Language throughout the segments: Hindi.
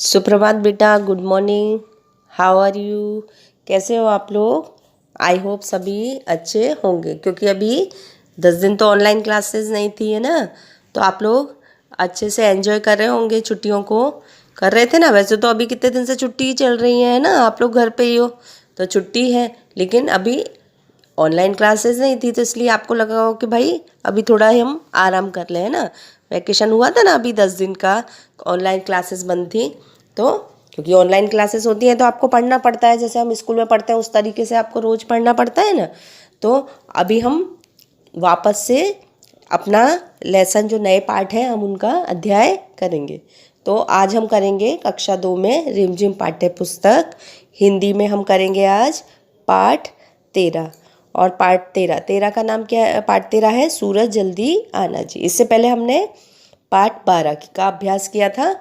सुप्रभात बेटा, good morning. How are you? कैसे हो आप लोग? आई होप सभी अच्छे होंगे, क्योंकि अभी 10 दिन तो ऑनलाइन क्लासेस नहीं थी है ना। तो आप लोग अच्छे से एंजॉय कर रहे होंगे, छुट्टियों को कर रहे थे ना। वैसे तो अभी कितने दिन से छुट्टी ही चल रही है ना, आप लोग घर पे ही हो तो छुट्टी है। लेकिन अभी ऑनलाइन क्लासेस नहीं थी, तो इसलिए आपको लगा हो कि भाई अभी थोड़ा हम आराम कर लें, है ना। वैकेशन हुआ था ना अभी 10 दिन का, ऑनलाइन क्लासेस बंद थी। तो क्योंकि ऑनलाइन क्लासेस होती हैं तो आपको पढ़ना पड़ता है, जैसे हम स्कूल में पढ़ते हैं उस तरीके से आपको रोज़ पढ़ना पड़ता है ना। तो अभी हम वापस से अपना लेसन, जो नए पाठ हैं, हम उनका अध्याय करेंगे। तो आज हम करेंगे कक्षा 2 में रिमझिम पाठ्य पुस्तक हिंदी में। हम करेंगे आज पाठ 13। और पाठ 13 का नाम क्या है? पाठ 13 है सूरज जल्दी आना जी। इससे पहले हमने पाठ 12 का अभ्यास किया था।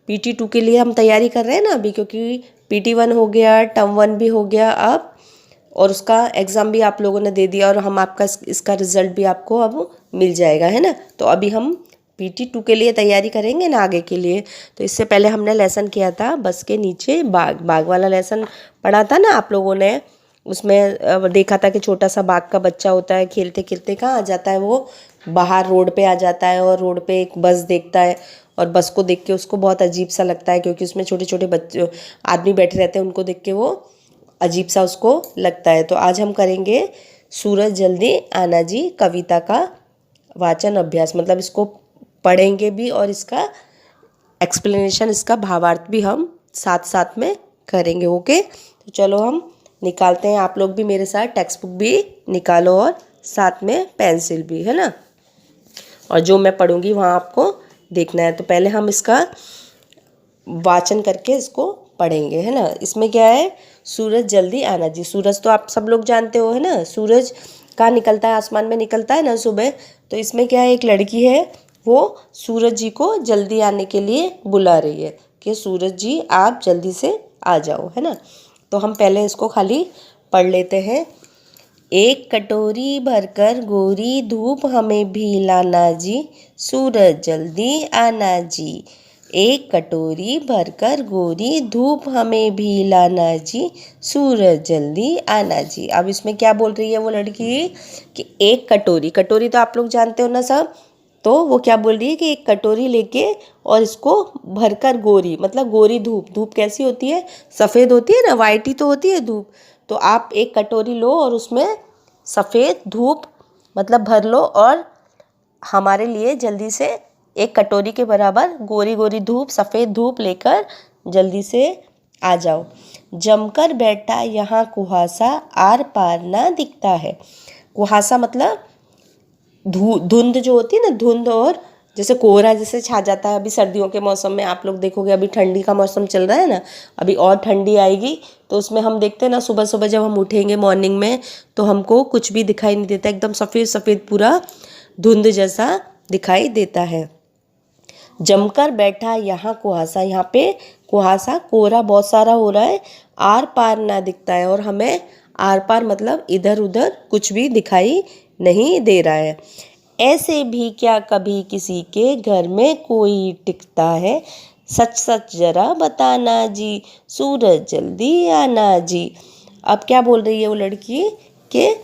PT 2 के लिए हम तैयारी कर रहे हैं ना अभी, क्योंकि PT 1 हो गया, टर्म 1 भी हो गया अब, और उसका एग्ज़ाम भी आप लोगों ने दे दिया, और हम आपका इसका रिज़ल्ट भी आपको अब मिल जाएगा, है ना। तो अभी हम PT 2 के लिए तैयारी करेंगे ना आगे के लिए। तो इससे पहले हमने लेसन किया था बस के नीचे बाग। बाग वाला लेसन पढ़ा था ना आप लोगों ने। उसमें देखा था कि छोटा सा बाघ का बच्चा होता है, खेलते खेलते कहाँ आ जाता है वो, बाहर रोड पे आ जाता है, और रोड पे एक बस देखता है, और बस को देख के उसको बहुत अजीब सा लगता है, क्योंकि उसमें छोटे छोटे बच्चे आदमी बैठे रहते हैं, उनको देख के वो अजीब सा उसको लगता है। तो आज हम करेंगे सूरज जल्दी आना जी कविता का वाचन अभ्यास, मतलब इसको पढ़ेंगे भी और इसका एक्सप्लेनेशन, इसका भावार्थ भी हम साथ साथ में करेंगे। ओके, तो चलो हम निकालते हैं। आप लोग भी मेरे साथ टेक्स्ट बुक भी निकालो, और साथ में पेंसिल भी, है ना। और जो मैं पढ़ूंगी वहाँ आपको देखना है। तो पहले हम इसका वाचन करके इसको पढ़ेंगे, है ना। इसमें क्या है? सूरज जल्दी आना जी। सूरज तो आप सब लोग जानते हो, है ना। सूरज कहाँ निकलता है? आसमान में निकलता है ना सुबह। तो इसमें क्या है, एक लड़की है, वो सूरज जी को जल्दी आने के लिए बुला रही है कि सूरज जी आप जल्दी से आ जाओ, है ना। तो हम पहले इसको खाली पढ़ लेते हैं। एक कटोरी भरकर गोरी धूप हमें भी लाना जी, सूरज जल्दी आना जी। एक कटोरी भरकर गोरी धूप हमें भी लाना जी, सूरज जल्दी आना जी। अब इसमें क्या बोल रही है वो लड़की कि एक कटोरी, कटोरी तो आप लोग जानते हो ना सब। तो वो क्या बोल रही है कि एक कटोरी लेके और इसको भरकर गोरी, मतलब गोरी धूप। धूप कैसी होती है? सफ़ेद होती है ना, वाइट ही तो होती है धूप। तो आप एक कटोरी लो और उसमें सफ़ेद धूप मतलब भर लो, और हमारे लिए जल्दी से एक कटोरी के बराबर गोरी गोरी धूप, सफ़ेद धूप लेकर जल्दी से आ जाओ। जमकर बैठा यहाँ कुहासा, आर पार ना दिखता है। कुहासा मतलब धुंध जो होती है ना, धुंध, और जैसे कोहरा जैसे छा जाता है। अभी सर्दियों के मौसम में आप लोग देखोगे, अभी ठंडी का मौसम चल रहा है ना, अभी और ठंडी आएगी। तो उसमें हम देखते हैं ना, सुबह सुबह जब हम उठेंगे मॉर्निंग में, तो हमको कुछ भी दिखाई नहीं देता, एकदम सफ़ेद सफ़ेद पूरा धुंध जैसा दिखाई देता है। जमकर बैठा यहाँ कुहासा, यहाँ पे कुहासा, कोहरा बहुत सारा हो रहा है, आर पार ना दिखता है, और हमें आर पार मतलब इधर उधर कुछ भी दिखाई नहीं दे रहा है। ऐसे भी क्या कभी किसी के घर में कोई टिकता है, सच सच जरा बताना जी, सूरज जल्दी आना जी। अब क्या बोल रही है वो लड़की कि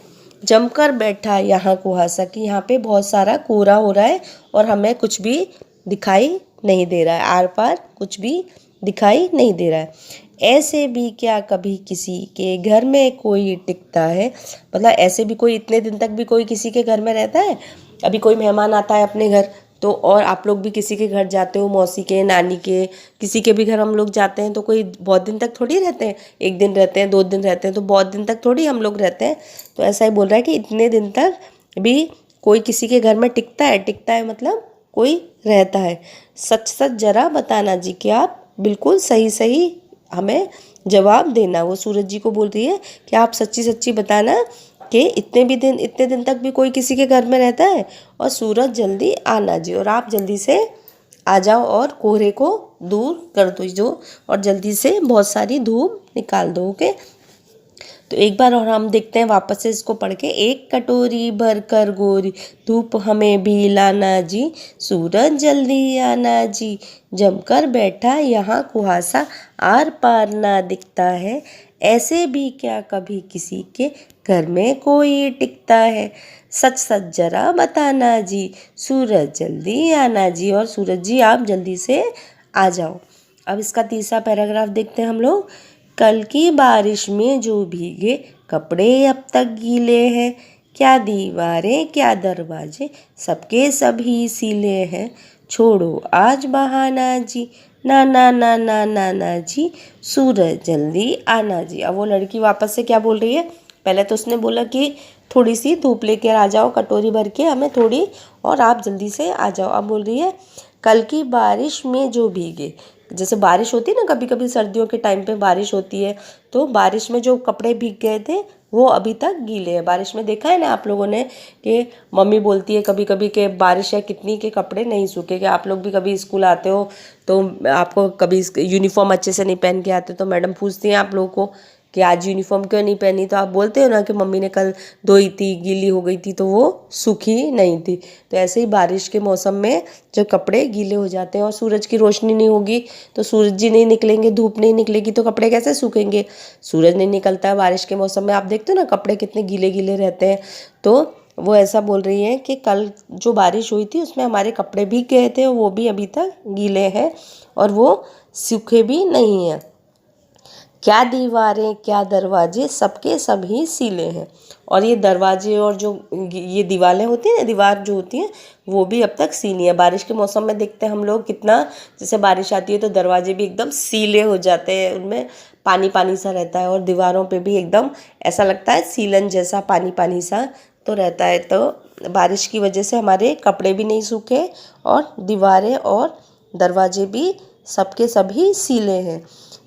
जमकर बैठा यहाँ कुहासा, कि यहाँ पे बहुत सारा कोहरा हो रहा है और हमें कुछ भी दिखाई नहीं दे रहा है, आर पार कुछ भी दिखाई नहीं दे रहा है। ऐसे भी क्या कभी किसी के घर में कोई टिकता है, मतलब ऐसे भी कोई इतने दिन तक भी कोई किसी के घर में रहता है। अभी कोई मेहमान आता है अपने घर, तो और आप लोग भी किसी के घर जाते हो, मौसी के, नानी के, किसी के भी घर हम लोग जाते हैं, तो कोई बहुत दिन तक थोड़ी रहते हैं। एक दिन रहते हैं, 2 दिन रहते हैं, तो बहुत दिन तक थोड़ी हम लोग रहते हैं। तो ऐसा ही बोल रहा है कि इतने दिन तक भी कोई किसी के घर में टिकता है। टिकता है मतलब कोई रहता है। सच सच जरा बताना जी, कि आप बिल्कुल सही सही हमें जवाब देना। वो सूरज जी को बोल रही है कि आप सच्ची सच्ची बताना कि इतने दिन तक भी कोई किसी के घर में रहता है, और सूरज जल्दी आना जी, और आप जल्दी से आ जाओ और कोहरे को दूर कर दो जो, और जल्दी से बहुत सारी धूप निकाल दो। ओके, तो एक बार और हम देखते हैं वापस से इसको पढ़ के। एक कटोरी भर कर गोरी, धूप हमें भी लाना जी, सूरज जल्दी आना जी, जमकर बैठा यहाँ कुहासा, आर पार ना दिखता है, ऐसे भी क्या कभी किसी के घर में कोई टिकता है, सच सच जरा बताना जी, सूरज जल्दी आना जी। और सूरज जी आप जल्दी से आ जाओ। अब इसका तीसरा पैराग्राफ देखते हैं हम लोग। कल की बारिश में जो भीगे कपड़े अब तक गीले हैं, क्या दीवारें क्या दरवाजे सबके सभी सीले हैं, छोड़ो आज बहाना जी, ना ना ना ना ना ना जी, सूरज जल्दी आना जी। अब वो लड़की वापस से क्या बोल रही है, पहले तो उसने बोला कि थोड़ी सी धूप लेकर आ जाओ कटोरी भर के हमें थोड़ी, और आप जल्दी से आ जाओ। अब बोल रही है कल की बारिश में जो भीगे, जैसे बारिश होती है ना, कभी कभी सर्दियों के टाइम पे बारिश होती है, तो बारिश में जो कपड़े भीग गए थे वो अभी तक गीले हैं। बारिश में देखा है ना आप लोगों ने कि मम्मी बोलती है कभी कभी कि बारिश है कितनी के कपड़े नहीं सूखे। कि आप लोग भी कभी स्कूल आते हो तो आपको कभी यूनिफॉर्म अच्छे से नहीं पहन के आते तो मैडम पूछती हैं आप लोगों को कि आज यूनिफॉर्म क्यों नहीं पहनी, तो आप बोलते हो ना कि मम्मी ने कल धोई थी, गीली हो गई थी, तो वो सूखी नहीं थी। तो ऐसे ही बारिश के मौसम में जब कपड़े गीले हो जाते हैं और सूरज की रोशनी नहीं होगी तो सूरज जी नहीं निकलेंगे, धूप नहीं निकलेगी तो कपड़े कैसे सूखेंगे। सूरज नहीं निकलता है बारिश के मौसम में, आप देखते हो ना कपड़े कितने गीले गीले रहते हैं। तो वो ऐसा बोल रही है कि कल जो बारिश हुई थी उसमें हमारे कपड़े भीग गए थे, वो भी अभी तक गीले हैं और वो सूखे भी नहीं हैं। क्या दीवारें क्या दरवाजे सबके सभी सीले हैं। और ये दरवाजे और जो ये दीवारें होती हैं ना, दीवार जो होती हैं वो भी अब तक सीली है। बारिश के मौसम में देखते हैं हम लोग कितना, जैसे बारिश आती है तो दरवाजे भी एकदम सीले हो जाते हैं, उनमें पानी पानी सा रहता है और दीवारों पे भी एकदम ऐसा लगता है सीलन जैसा पानी पानी सा तो रहता है। तो बारिश की वजह से हमारे कपड़े भी नहीं सूखे और दीवारें और दरवाजे भी सबके सभी सीले हैं।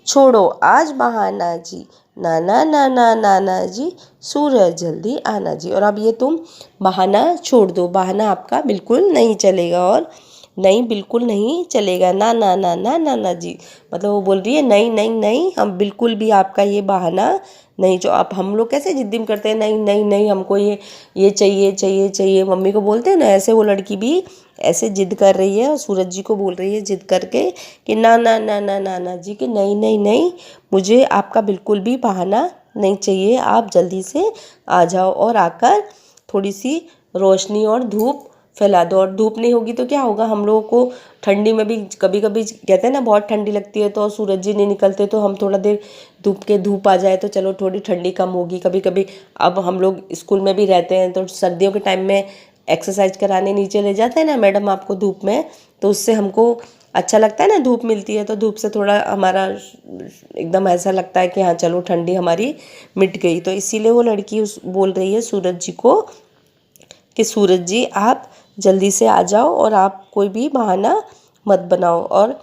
छोड़ो आज बहाना जी, ना ना ना ना ना ना जी, सूरज जल्दी आना जी। और अब ये तुम बहाना छोड़ दो, बहाना आपका बिल्कुल नहीं चलेगा और नहीं बिल्कुल नहीं चलेगा, ना ना ना ना ना ना जी। मतलब वो बोल रही है नहीं नहीं नहीं, हम बिल्कुल भी आपका ये बहाना नहीं। जो आप हम लोग कैसे जिद्दी करते हैं नहीं नहीं नहीं हमको ये चाहिए चाहिए चाहिए, मम्मी को बोलते हैं ना, ऐसे वो लड़की भी ऐसे जिद कर रही है और सूरज जी को बोल रही है जिद करके कि ना ना ना ना ना ना जी, कि नहीं नहीं नहीं, मुझे आपका बिल्कुल भी बहाना नहीं चाहिए, आप जल्दी से आ जाओ और आकर थोड़ी सी रोशनी और धूप फैला दो। और धूप नहीं होगी तो क्या होगा, हम लोगों को ठंडी में भी कभी कभी कहते हैं ना बहुत ठंडी लगती है तो सूरज जी नहीं निकलते तो हम थोड़ा देर धूप आ जाए तो चलो थोड़ी ठंडी कम होगी। कभी कभी अब हम लोग स्कूल में भी रहते हैं तो सर्दियों के टाइम में एक्सरसाइज कराने नीचे ले जाते हैं ना मैडम आपको धूप में, तो उससे हमको अच्छा लगता है ना, धूप मिलती है तो धूप से थोड़ा हमारा एकदम ऐसा लगता है कि हाँ चलो ठंडी हमारी मिट गई। तो इसीलिए वो लड़की बोल रही है सूरज जी को कि सूरज जी आप जल्दी से आ जाओ और आप कोई भी बहाना मत बनाओ। और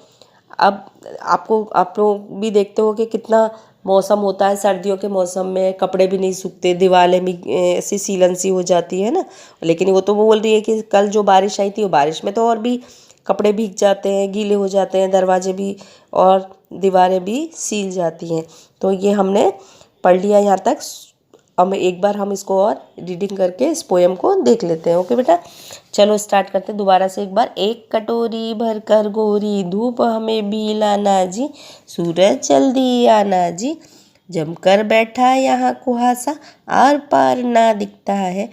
अब आप लोग भी देखते हो कि कितना मौसम होता है सर्दियों के मौसम में, कपड़े भी नहीं सूखते, दीवारें भी ऐसी सीलन सी हो जाती है ना। लेकिन वो तो वो बोल रही है कि कल जो बारिश आई थी वो बारिश में तो और भी कपड़े भीग जाते हैं, गीले हो जाते हैं, दरवाजे भी और दीवारें भी सील जाती हैं। तो ये हमने पढ़ लिया यहाँ तक। अब एक बार हम इसको और रीडिंग करके इस पोएम को देख लेते हैं। ओके बेटा, चलो स्टार्ट करते हैं दोबारा से एक बार। एक कटोरी भर कर गोरी, धूप हमें भी लाना जी, सूरज जल्दी आना जी, जमकर बैठा यहाँ कुहासा, आर पार ना दिखता है,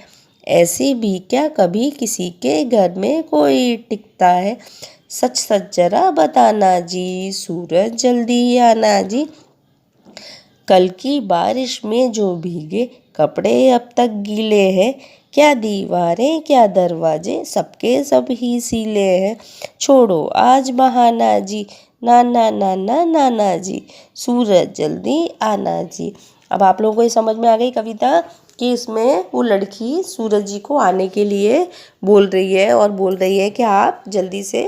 ऐसी भी क्या कभी किसी के घर में कोई टिकता है, सच सच जरा बताना जी, सूरज जल्दी आना जी। कल की बारिश में जो भीगे कपड़े अब तक गीले हैं, क्या दीवारें क्या दरवाजे सबके सब ही सीले हैं, छोड़ो आज बहाना जी, ना ना ना ना ना ना जी, सूरज जल्दी आना जी। अब आप लोगों को ये समझ में आ गई कविता कि इसमें वो लड़की सूरज जी को आने के लिए बोल रही है और बोल रही है कि आप जल्दी से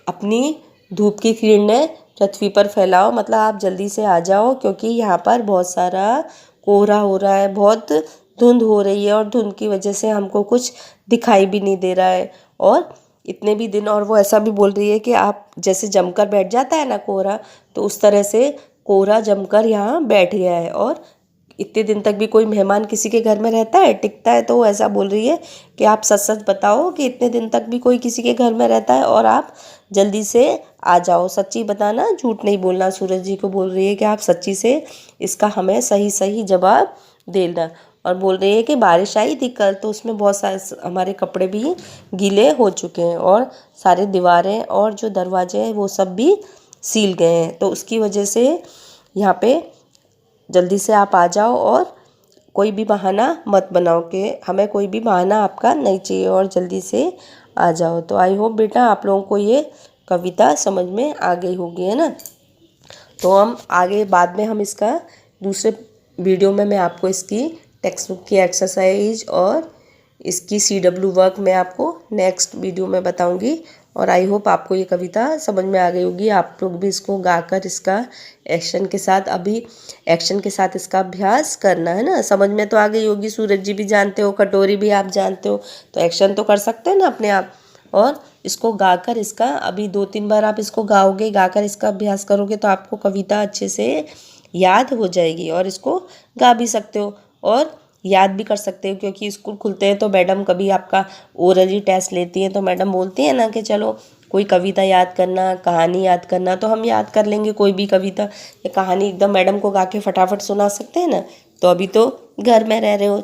अपनी धूप की किरणें पृथ्वी पर फैलाओ, मतलब आप जल्दी से आ जाओ क्योंकि यहाँ पर बहुत सारा कोहरा हो रहा है, बहुत धुंध हो रही है और धुंध की वजह से हमको कुछ दिखाई भी नहीं दे रहा है। और इतने भी दिन, और वो ऐसा भी बोल रही है कि आप जैसे जमकर बैठ जाता है ना कोहरा, तो उस तरह से कोहरा जमकर यहाँ बैठ गया है और इतने दिन तक भी कोई मेहमान किसी के घर में रहता है, टिकता है? तो वो ऐसा बोल रही है कि आप सच सच बताओ कि इतने दिन तक भी कोई किसी के घर में रहता है, और आप जल्दी से आ जाओ, सच्ची बताना, झूठ नहीं बोलना। सूरज जी को बोल रही है कि आप सच्ची से इसका हमें सही सही जवाब देना। और बोल रही है कि बारिश आई थी कल, तो उसमें बहुत सारे हमारे कपड़े भी गीले हो चुके हैं, और सारे दीवारें और जो दरवाजे हैं वो सब भी सील गए हैं, तो उसकी वजह से यहाँ पे जल्दी से आप आ जाओ, और कोई भी बहाना मत बनाओ कि हमें कोई भी बहाना आपका नहीं चाहिए, और जल्दी से आ जाओ। तो आई होप बेटा आप लोगों को ये कविता समझ में आ गई होगी, है ना। तो हम आगे बाद में हम इसका दूसरे वीडियो में मैं आपको इसकी टेक्स्ट बुक की एक्सरसाइज और इसकी CW वर्क मैं आपको नेक्स्ट वीडियो में बताऊंगी। और आई होप आपको ये कविता समझ में आ गई होगी। आप लोग भी इसको गाकर इसका एक्शन के साथ इसका अभ्यास करना, है ना। समझ में तो आ गई होगी, सूरज जी भी जानते हो, कटोरी भी आप जानते हो, तो एक्शन तो कर सकते हैं ना अपने आप। और इसको गाकर इसका अभी 2-3 बार आप इसको गाओगे, गाकर इसका अभ्यास करोगे तो आपको कविता अच्छे से याद हो जाएगी, और इसको गा भी सकते हो और याद भी कर सकते हो। क्योंकि स्कूल खुलते हैं तो मैडम कभी आपका ओरली टेस्ट लेती है, तो मैडम बोलती है ना कि चलो कोई कविता याद करना, कहानी याद करना, तो हम याद कर लेंगे कोई भी कविता या कहानी, एकदम मैडम को गा के फटाफट सुना सकते हैं ना। तो अभी तो घर में रह रहे हो,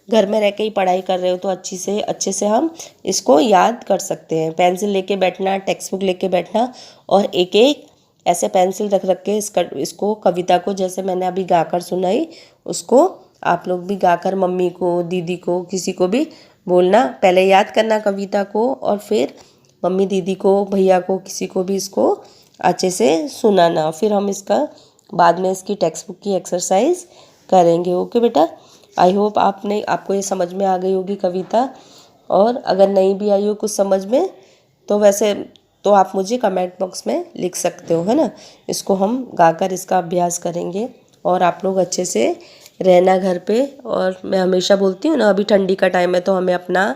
घर में रह के ही पढ़ाई कर रहे हो, तो अच्छे से हम इसको याद कर सकते हैं। पेंसिल लेके बैठना, टेक्स्ट बुक लेके बैठना, और एक एक ऐसे पेंसिल रख रख के इसको कविता को, जैसे मैंने अभी गाकर सुनाई, उसको आप लोग भी गाकर मम्मी को, दीदी को, किसी को भी बोलना। पहले याद करना कविता को, और फिर मम्मी, दीदी को, भैया को, किसी को भी इसको अच्छे से सुनाना। फिर हम इसका बाद में इसकी टेक्स्ट बुक की एक्सरसाइज करेंगे। ओके बेटा, आई होप आपको ये समझ में आ गई होगी कविता। और अगर नहीं भी आई हो कुछ समझ में, तो वैसे तो आप मुझे कमेंट बॉक्स में लिख सकते हो, है ना। इसको हम गाकर इसका अभ्यास करेंगे, और आप लोग अच्छे से रहना घर पे। और मैं हमेशा बोलती हूँ ना, अभी ठंडी का टाइम है तो हमें अपना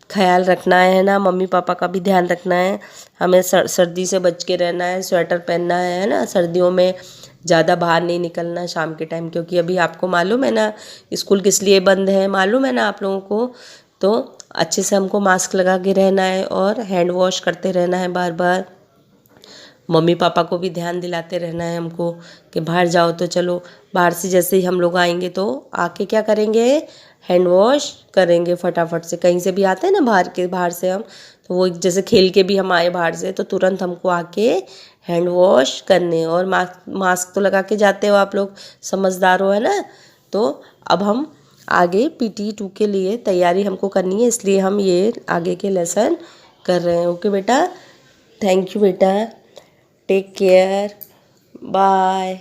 ख्याल रखना है ना, मम्मी पापा का भी ध्यान रखना है, हमें सर्दी से बच के रहना है, स्वेटर पहनना है ना। सर्दियों में ज़्यादा बाहर नहीं निकलना शाम के टाइम, क्योंकि अभी आपको मालूम है ना स्कूल किस लिए बंद है, मालूम है ना आप लोगों को। तो अच्छे से हमको मास्क लगा के रहना है, और हैंड वॉश करते रहना है बार बार। मम्मी पापा को भी ध्यान दिलाते रहना है हमको कि बाहर जाओ तो चलो, बाहर से जैसे ही हम लोग आएंगे तो आके क्या करेंगे, हैंड वॉश करेंगे फटाफट से। कहीं से भी आते हैं ना बाहर से हम, तो वो जैसे खेल के भी हम आए बाहर से, तो तुरंत हमको आके हैंड वॉश करने। और मास्क तो लगा के जाते हो आप लोग, समझदार हो, है ना। तो अब हम आगे PT2 के लिए तैयारी हमको करनी है, इसलिए हम ये आगे के लेसन कर रहे हैं। ओके बेटा, थैंक यू बेटा, टेक केयर, बाय।